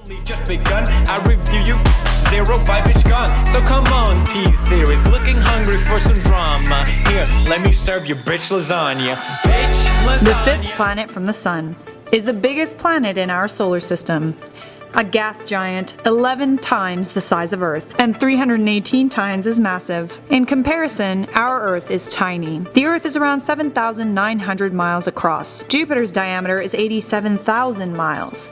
Only just begun, I review you, zero vibe is gone. So come on, T-Series, looking hungry for some drama. Here, let me serve you bitch lasagna. Bitch lasagna. The fifth planet from the Sun is the biggest planet in our solar system. A gas giant 11 times the size of Earth and 318 times as massive. In comparison, our Earth is tiny. The Earth is around 7,900 miles across. Jupiter's diameter is 87,000 miles.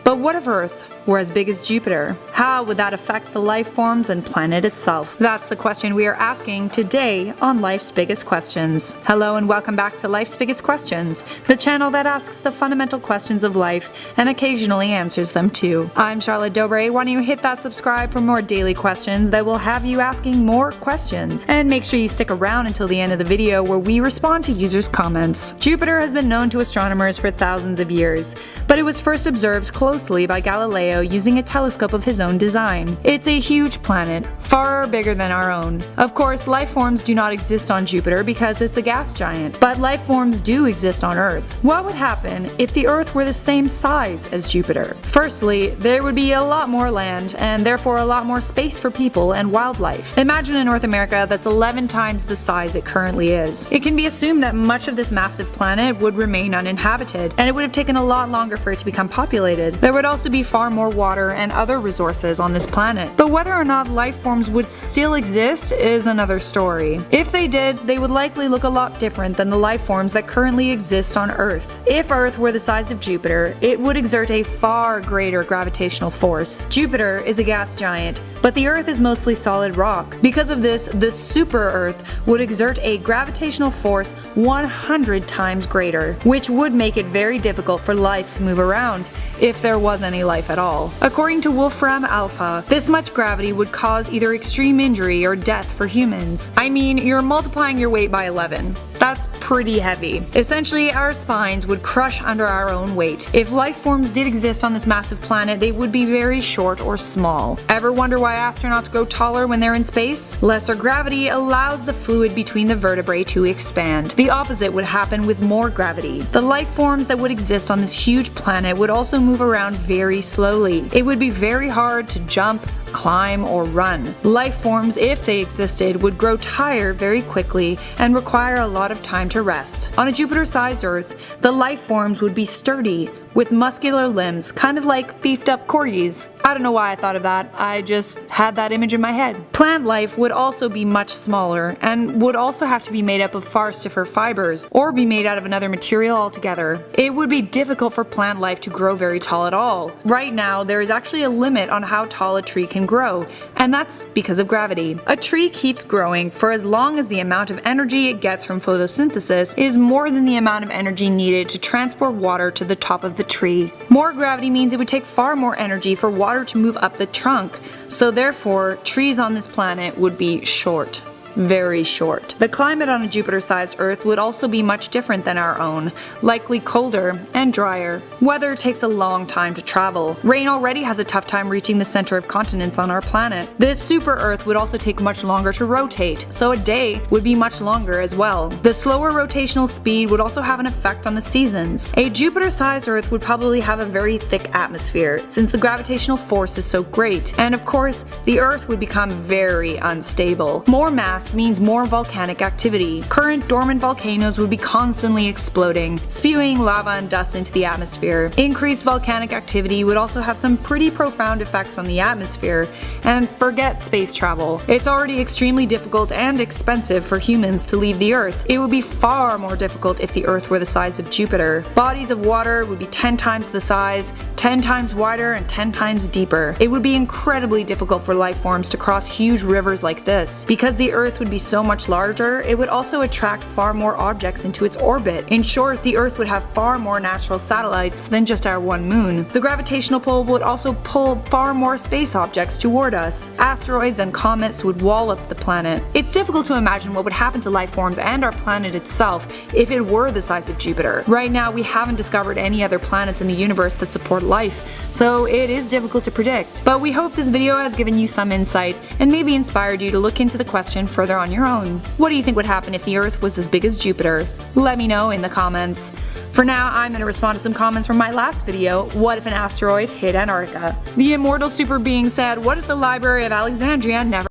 But what if Earth were as big as Jupiter? How would that affect the life forms and planet itself? That's the question we are asking today on Life's Biggest Questions. Hello and welcome back to Life's Biggest Questions, the channel that asks the fundamental questions of life and occasionally answers them too. I'm Charlotte Dobre. Why don't you hit that subscribe for more daily questions that will have you asking more questions? And make sure you stick around until the end of the video where we respond to users' comments. Jupiter has been known to astronomers for thousands of years, but it was first observed closely by Galileo using a telescope of his own design. It's a huge planet, far bigger than our own. Of course, life forms do not exist on Jupiter because it's a gas giant, but life forms do exist on Earth. What would happen if the Earth were the same size as Jupiter? Firstly, there would be a lot more land and therefore a lot more space for people and wildlife. Imagine a North America that's 11 times the size it currently is. It can be assumed that much of this massive planet would remain uninhabited, and it would have taken a lot longer for it to become populated. There would also be far more water and other resources on this planet. But whether or not life forms would still exist is another story. If they did, they would likely look a lot different than the life forms that currently exist on Earth. If Earth were the size of Jupiter, it would exert a far greater gravitational force. Jupiter is a gas giant, but the Earth is mostly solid rock. Because of this, the super Earth would exert a gravitational force 100 times greater, which would make it very difficult for life to move around, if there was any life at all. According to Wolfram Alpha, this much gravity would cause either extreme injury or death for humans. I mean, you're multiplying your weight by 11. That's pretty heavy. Essentially, our spines would crush under our own weight. If life forms did exist on this massive planet, they would be very short or small. Ever wonder why astronauts grow taller when they're in space? Lesser gravity allows the fluid between the vertebrae to expand. The opposite would happen with more gravity. The life forms that would exist on this huge planet would also move around very slowly. It would be very hard to jump, climb, or run. Life forms, if they existed, would grow tired very quickly and require a lot of time to rest. On a Jupiter-sized Earth, the life forms would be sturdy, with muscular limbs, kind of like beefed up corgis. I don't know why I thought of that, I just had that image in my head. Plant life would also be much smaller and would also have to be made up of far stiffer fibers or be made out of another material altogether. It would be difficult for plant life to grow very tall at all. Right now, there is actually a limit on how tall a tree can grow, and that's because of gravity. A tree keeps growing for as long as the amount of energy it gets from photosynthesis is more than the amount of energy needed to transport water to the top of the tree. More gravity means it would take far more energy for water to move up the trunk, so therefore trees on this planet would be short. Very short. The climate on a Jupiter-sized Earth would also be much different than our own, likely colder and drier. Weather takes a long time to travel. Rain already has a tough time reaching the center of continents on our planet. This super Earth would also take much longer to rotate, so a day would be much longer as well. The slower rotational speed would also have an effect on the seasons. A Jupiter-sized Earth would probably have a very thick atmosphere, since the gravitational force is so great, and of course, the Earth would become very unstable. More mass means more volcanic activity. Current dormant volcanoes would be constantly exploding, spewing lava and dust into the atmosphere. Increased volcanic activity would also have some pretty profound effects on the atmosphere, and forget space travel. It's already extremely difficult and expensive for humans to leave the Earth. It would be far more difficult if the Earth were the size of Jupiter. Bodies of water would be 10 times the size, 10 times wider, and 10 times deeper. It would be incredibly difficult for life forms to cross huge rivers like this. Because the Earth would be so much larger, it would also attract far more objects into its orbit. In short, the Earth would have far more natural satellites than just our one moon. The gravitational pull would also pull far more space objects toward us. Asteroids and comets would wall up the planet. It's difficult to imagine what would happen to life forms and our planet itself if it were the size of Jupiter. Right now, we haven't discovered any other planets in the universe that support life, so it is difficult to predict. But we hope this video has given you some insight and maybe inspired you to look into the question further on your own. What do you think would happen if the Earth was as big as Jupiter? Let me know in the comments. For now, I'm going to respond to some comments from my last video, what if an asteroid hit Antarctica? The immortal super being said, what if the Library of Alexandria never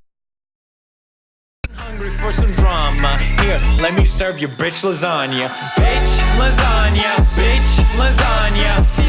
Hungry for some drama? Here, let me serve you bitch lasagna. Bitch lasagna, bitch lasagna.